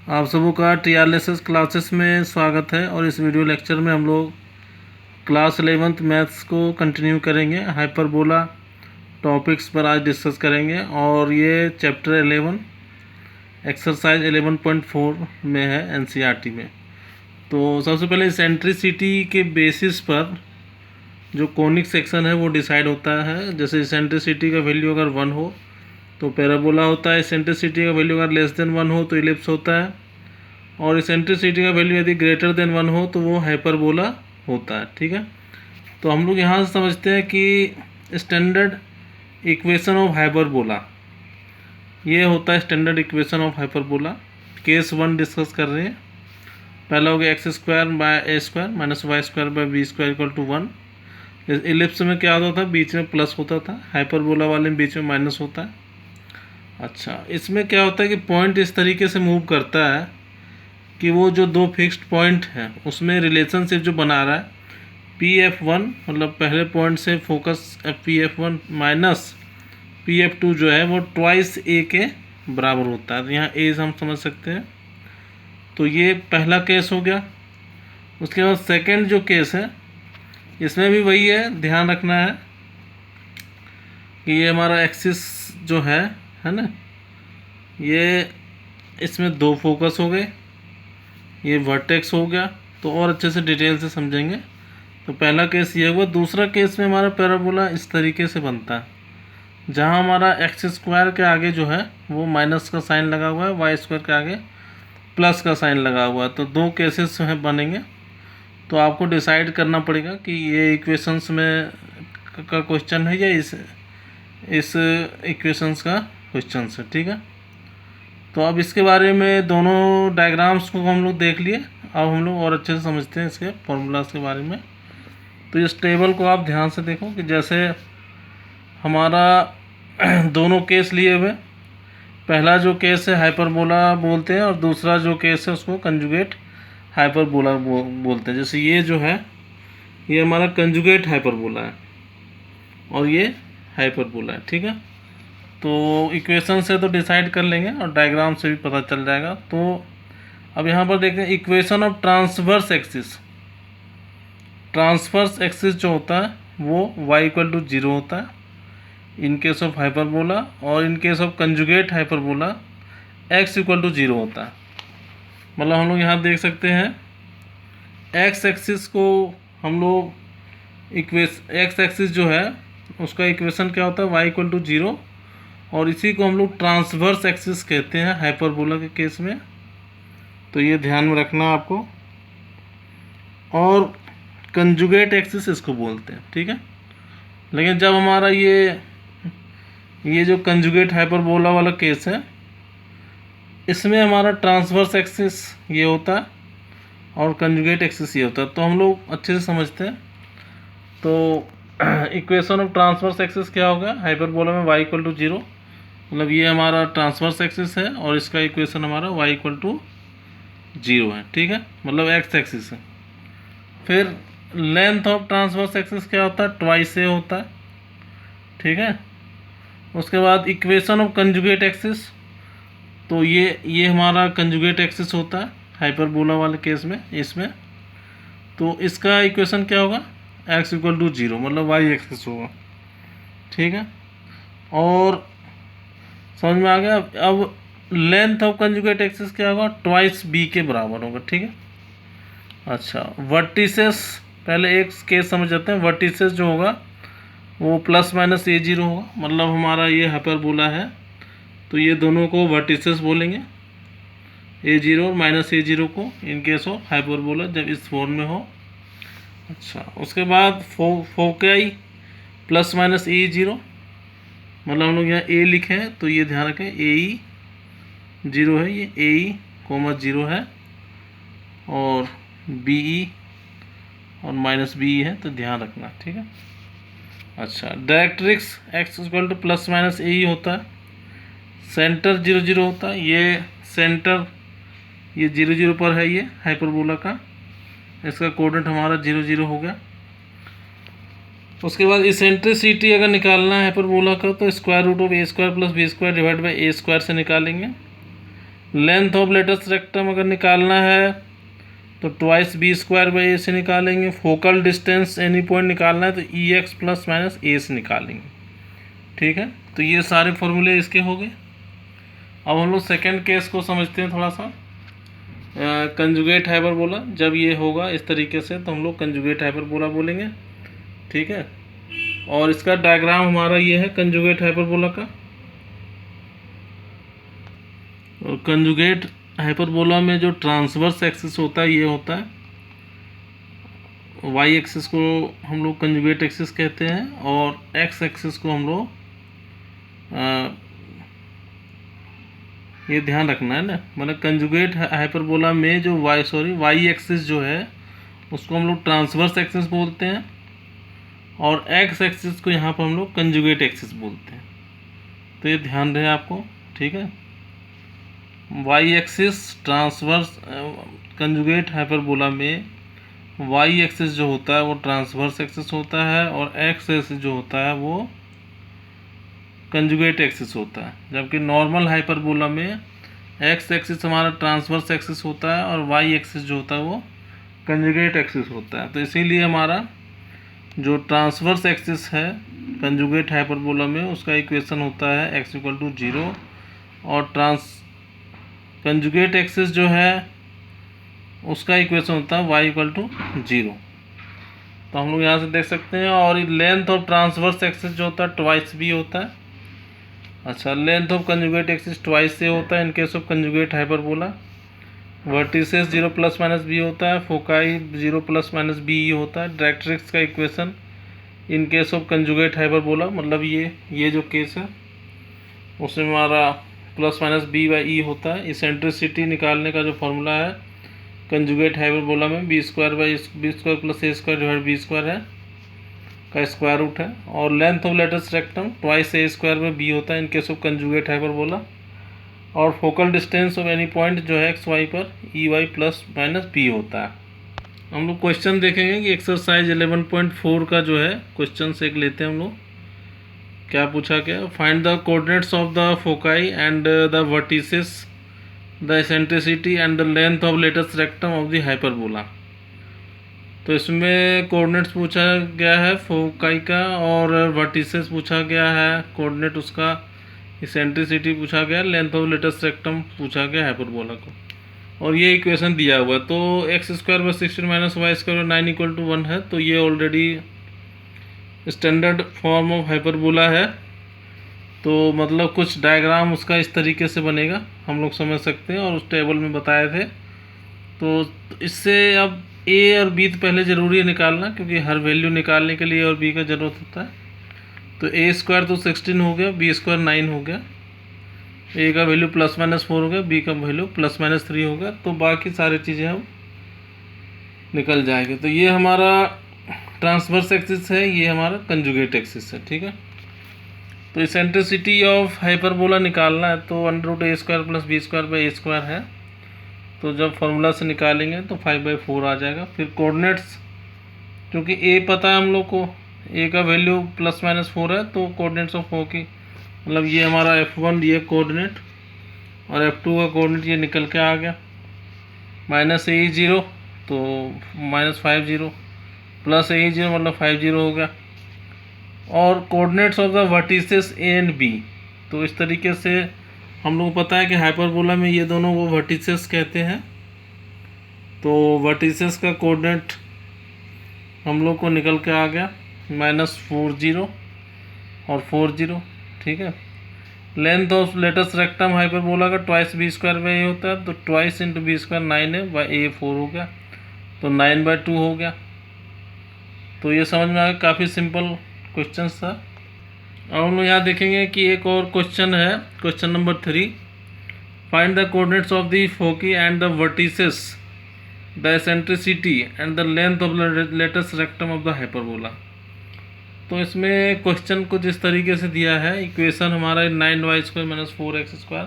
आप सबों का टीआरएलएसएस क्लासेस में स्वागत है। और इस वीडियो लेक्चर में हम लोग क्लास 11th मैथ्स को कंटिन्यू करेंगे। हाइपरबोला टॉपिक्स पर आज डिस्कस करेंगे और ये चैप्टर 11 एक्सरसाइज 11.4 में है एनसीईआरटी में। तो सबसे पहले इसेंट्रिसिटी के बेसिस पर जो कोनिक सेक्शन है वो डिसाइड होता है। जैसे इसेंट्रिसिटी का वैल्यू अगर 1 हो तो पैराबोला होता है, इसेंट्रिसिटी का वैल्यू अगर लेस देन 1 हो तो इलिप्स होता है, और इसेंट्रिसिटी का वैल्यू यदि ग्रेटर देन 1 हो तो वो हाइपरबोला होता है। ठीक है, तो हम लोग यहाँ से समझते हैं कि स्टैंडर्ड इक्वेशन ऑफ हाइपरबोला ये होता है। Standard equation of hyperbola case 1 discuss कर रहे हैं। पहला हो गया x square by a square minus y square by b square equal to 1। Ellipse में क्या होता था, बीच में प्लस होता था, हाइपरबोला वाले में बीच में माइनस होता है। अच्छा, इसमें क्या होता है कि पॉइंट इस तरीके से मूव करता है कि वो जो दो फिक्स्ड पॉइंट हैं उसमें रिलेशनशिप जो बना रहा है Pf1 मतलब पहले पॉइंट से फोकस Pf1 माइनस Pf2 जो है वो ट्वाइस ए के बराबर होता है। तो यहाँ ए हम समझ सकते हैं। तो ये पहला केस हो गया। उसके बाद सेकंड जो केस है इसमें भी वही है, ध्यान रखना है कि ये हमारा एक्सिस जो है ना, ये इसमें दो फोकस हो गए, ये वर्टेक्स हो गया। तो और अच्छे से डिटेल से समझेंगे। तो पहला केस ये हुआ। दूसरा केस में हमारा पैराबोला इस तरीके से बनता है जहाँ हमारा एक्स स्क्वायर के आगे जो है वो माइनस का साइन लगा हुआ है, वाई स्क्वायर के आगे प्लस का साइन लगा हुआ है। तो दो केसेस हैं बनेंगे। तो आपको डिसाइड करना पड़ेगा कि ये इक्वेशंस में का क्वेश्चन है या इस इक्वेशंस का क्वेश्चन है। ठीक है, तो अब इसके बारे में दोनों डायग्राम्स को हम लोग देख लिए। अब हम लोग और अच्छे से समझते हैं इसके फॉर्मूलाज के बारे में। तो इस टेबल को आप ध्यान से देखो कि जैसे हमारा दोनों केस लिए हुए, पहला जो केस है हाइपरबोला बोलते हैं और दूसरा जो केस है उसको कंजुगेट हाइपरबोला बोलते हैं। जैसे ये जो है ये हमारा कंजुगेट हाइपरबोला है और ये हाइपरबोला है। ठीक है, तो इक्वेशन से तो डिसाइड कर लेंगे और डायग्राम से भी पता चल जाएगा। तो अब यहाँ पर देखते हैं equation of transverse axis. Transverse axis जो होता है वो y इक्वल टू 0 होता है इन केस ऑफ हाइपरबोला, और in case of conjugate hyperbola x equal to 0 होता है। मतलब हम लोग यहाँ देख सकते हैं x एक्सिस को हम लोग x एक्सिस जो है उसका इक्वेशन क्या होता है y इक्वल टू 0, और इसी को हम लोग ट्रांसवर्स एक्सिस कहते हैं हाइपरबोला के केस में। तो ये ध्यान में रखना आपको। और कंजुगेट एक्सिस इसको बोलते हैं। ठीक है, लेकिन जब हमारा ये जो कंजुगेट हाइपरबोला वाला केस है इसमें हमारा ट्रांसवर्स एक्सिस ये होता है और कंजुगेट एक्सिस ये होता है। तो हम लोग अच्छे से समझते हैं। तो इक्वेशन ऑफ ट्रांसवर्स एक्सिस क्या होगा, हाइपरबोला में y इक्वल टू 0, मतलब ये हमारा ट्रांसवर्स एक्सिस है और इसका इक्वेशन हमारा y इक्वल टू 0 है। ठीक है, मतलब x एक्सिस है। फिर लेंथ ऑफ ट्रांसवर्स एक्सिस क्या होता है, ट्वाइस ए होता है। ठीक है, उसके बाद इक्वेशन ऑफ कंजुगेट एक्सिस, तो ये हमारा कंजुगेट एक्सिस होता है हाइपरबोला वाले केस में इसमें। तो इसका इक्वेशन क्या होगा, x इक्वल टू 0, मतलब y एक्सिस होगा। ठीक है, और समझ में आ गया। अब लेंथ ऑफ कंजुगेट एक्सिस क्या होगा, ट्वाइस b के बराबर होगा। ठीक है, अच्छा वर्टिसेस पहले एक केस समझ जाते हैं। वर्टिसेस जो होगा वो प्लस माइनस a0 होगा, मतलब हमारा ये हाइपरबोला है तो ये दोनों को वर्टिसेस बोलेंगे, a0 और माइनस a0 को, इन केस ऑफ हाइपरबोला जब इस फॉर्म में हो। अच्छा, उसके बाद फोकाई प्लस माइनस a0, मतलब हम लोग यहाँ a लिखे हैं तो ये ध्यान रखें AE 0 है, ये AE 0 है, और BE और माइनस BE है, तो ध्यान रखना। ठीक है, अच्छा directrix x equal two plus minus AE होता है। सेंटर 0 0 होता है, ये सेंटर ये 0 0 पर है, ये हाइपरबोला का, इसका कोऑर्डिनेट हमारा 0 0 हो गया। उसके बाद इसेंट्रिसिटी अगर निकालना है हाइपरबोला का तो square root of a² plus b² divide by a² से निकालेंगे। लेंथ ऑफ लेटेस्ट रेक्टम अगर निकालना है तो ट्वाइस बी स्क्वायर बाई ए से निकालेंगे। फोकल डिस्टेंस एनी पॉइंट निकालना है तो ई एक्स प्लस माइनस ए से निकालेंगे। ठीक है, तो ये सारे फॉर्मूले इसके हो गए। अब हम लोग सेकेंड केस को समझते हैं थोड़ा सा। कंजुगेट हाइपरबोला जब ये होगा इस तरीके से तो हम लोग कंजुगेट हाइपरबोला बोलेंगे। ठीक है, और इसका डायग्राम हमारा ये है कंजुगेट हाइपरबोला का। और कंजुगेट हाइपरबोला में जो ट्रांसवर्स एक्सिस होता है ये होता है, वाई एक्सिस को हम लोग कंजुगेट एक्सिस कहते हैं और एक्स एक्सिस को हम लोग ये ध्यान रखना है ना, मतलब कंजुगेट हाइपरबोला में जो वाई एक्सिस जो है उसको हम लोग ट्रांसवर्स एक्सिस बोलते हैं और एक्स एक्सिस को यहाँ पर हम लोग कंजुगेट एक्सिस बोलते हैं। तो ये ध्यान रहे आपको। ठीक है, y axis transverse conjugate hyperbola में वाई एक्सिस जो होता है वो ट्रांसवर्स एक्सिस होता है और एक्स एक्सिस जो होता है वो कंजुगेट एक्सिस होता है। जबकि नॉर्मल हाइपरबोला में एक्स एक्सिस हमारा ट्रांसवर्स एक्सिस होता है और वाई एक्सिस जो होता है वो कंजुगेट एक्सिस होता है। तो इसीलिए हमारा जो ट्रांसवर्स एक्सिस है कंजुगेट हाइपरबोला में उसका इक्वेशन होता है एक्स इक्वल टू 0 और कंजुगेट एक्सिस जो है उसका इक्वेशन होता है वाई इक्वल टू 0। तो हम लोग यहाँ से देख सकते हैं। और लेंथ ऑफ ट्रांसवर्स एक्सिस जो होता है ट्वाइस भी होता है। अच्छा, length of conjugate axis twice से होता है in case of conjugate hyperbola. Vertices 0 plus minus B होता है, फोकाई 0 प्लस माइनस बी होता है। डायरेक्ट्रिक्स का equation in case of conjugate hyperbola, मतलब ये जो केस है उसमें हमारा plus minus b by e होता है। इसेंट्रिसिटी निकालने का जो फॉर्मूला है कंजुगेट हाइपरबोला में b square by b square plus A square divide b square है का स्क्वायर रूट है। और length of latus rectum twice a square में बी होता है in case of conjugate hyperbola. और focal distance of any point जो है एक्स वाई पर e y plus minus B होता है। हम लोग क्वेश्चन देखेंगे कि एक्सरसाइज 11.4 का जो है क्वेश्चन से एक लेते हैं हम लोग। क्या पूछा गया, find the coordinates of the foci and the vertices the eccentricity and the length of latus rectum of the hyperbola. तो इसमें कोऑर्डिनेट्स पूछा गया है फोकाई का और वर्टिसेस पूछा गया है कोऑर्डिनेट उसका, इसेंट्रिसिटी पूछा गया, लेंथ ऑफ लेटेस्ट रेक्टम पूछा गया हाइपरबोला को, और ये इक्वेशन दिया हुआ है। तो x square by 16 minus y square 9 equal to 1 है। तो ये already standard form of hyperbola है। तो मतलब कुछ डायग्राम उसका इस तरीके से बनेगा, हम लोग समझ सकते हैं और उस टेबल में बताए थे। तो इससे अब ए और बी तो पहले ज़रूरी है निकालना, क्योंकि हर वैल्यू निकालने के लिए ए और बी का ज़रूरत होता है। तो ए स्क्वायर तो 16 हो गया, बी स्क्वायर 9 हो गया, ए का वैल्यू प्लस माइनस 4 हो गया, बी का वैल्यू प्लस माइनस 3 हो गया। तो बाकी सारी चीज़ें हम निकल जाएंगे। तो ये हमारा ट्रांसवर्स एक्सिस है, ये हमारा कंजुगेट एक्सिस है। ठीक है, तो इसेंट्रिसिटी ऑफ हाइपरबोला निकालना है तो √a square plus b square by a square है। तो जब फार्मूला से निकालेंगे तो 5/4 आ जाएगा। फिर कोऑर्डिनेट्स, क्योंकि ए पता है हम लोग को, ए का वैल्यू प्लस माइनस 4 है, तो कोऑर्डिनेट्स ऑफ ओ की मतलब ये हमारा F1 ये कोऑर्डिनेट और F2 का कोऑर्डिनेट ये निकल के आ गया। माइनस ए 0 तो -50 प्लस ए 0 मतलब 50 हो गया। और coordinates of the vertices a and b, तो इस तरीके से हम लोग को पता है कि हाइपरबोला में ये दोनों वो वर्टिसेस कहते हैं। तो वर्टिसेस का कोऑर्डिनेट हम लोग को निकल के आ गया -40 और 40। ठीक है, length of latus rectum hyperbola का ट्वाइस बी स्क्वायर में ये होता है, तो ट्वाइस इंटू बी स्क्वायर 9 है बाई ए 4 हो गया, तो 9/2 हो गया। तो ये समझ में आ गया, काफ़ी सिंपल क्वेश्चन था। अब हम लोग यहाँ देखेंगे कि एक और क्वेश्चन है, question number 3, find the coordinates of the foci and the vertices the eccentricity and the length of latus rectum of the hyperbola. तो इसमें क्वेश्चन कुछ इस तरीके से दिया है, इक्वेशन हमारा 9y square minus 4x square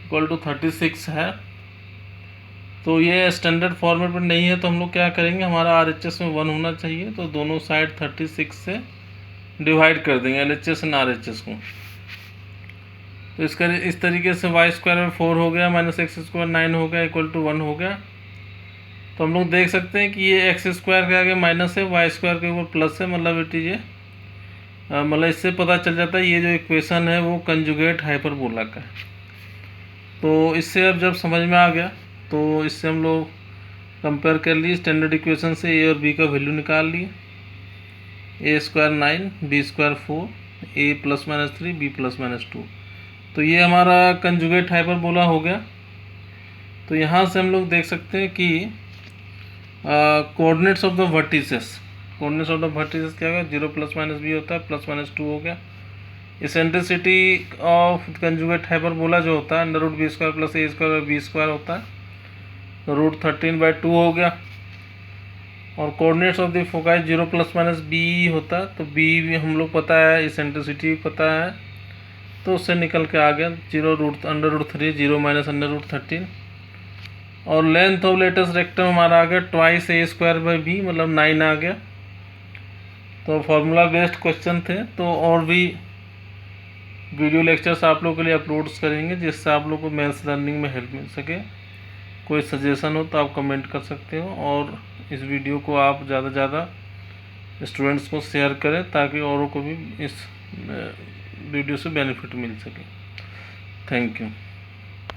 equal to 36 है। तो ये स्टैंडर्ड फॉर्मेट पर नहीं है, तो हम लोग क्या करेंगे, हमारा RHS में 1 होना चाहिए, तो दोनों साइड 36 से डिवाइड कर देंगे LHS एंड RHS को। तो इसका इस तरीके से वाई स्क्वायर में 4 हो गया, माइनस एक्स स्क्वायर 9 हो गया, इक्वल टू 1 हो गया। तो हम लोग देख सकते हैं कि ये एक्स स्क्वायर के आगे माइनस है, वाई स्क्वायर के ऊपर प्लस है, मतलब इट इज मतलब इससे पता चल जाता है ये जो इक्वेशन है वो कंजुगेट हाइपरबोला का है। तो इससे अब जब समझ में आ गया तो इससे हम लोग कंपेयर कर लिए स्टैंडर्ड इक्वेशन से, ए और बी का वैल्यू निकाल लिए। A square 9, B square 4, A plus minus 3, B plus minus 2। तो ये हमारा कंजुगेट हाइपरबोला हो गया। तो यहाँ से हम लोग देख सकते हैं कि coordinates of the vertices, coordinates of the vertices क्या होगा, 0 प्लस माइनस बी होता है, प्लस माइनस 2 हो गया। इसेंट्रिसिटी ऑफ कंजुगेट हाइपरबोला जो होता है under root B square plus ए स्क्वायर बी स्क्वायर होता है, तो रूट 13/2 हो गया। और coordinates of the foci 0 plus minus B होता है, तो बी भी हम लोग पता है, इसेंट्रिसिटी भी पता है, तो उससे निकल के आ गया 0 root under root 3, 0 minus under root 13। और लेंथ ऑफ लेटेस्ट रेक्टम हमारा आ गया twice a square by b, मतलब 9 आ गया। तो फार्मूला बेस्ड क्वेश्चन थे, तो और भी वीडियो लेक्चर्स आप लोगों के लिए अपलोड्स करेंगे जिससे आप लोग को मैथ्स लर्निंग में हेल्प मिल सके। कोई सजेशन हो तो आप कमेंट कर सकते हो, और इस वीडियो को आप ज़्यादा से ज़्यादा स्टूडेंट्स को शेयर करें ताकि औरों को भी इस वीडियो से बेनिफिट मिल सके। Thank you.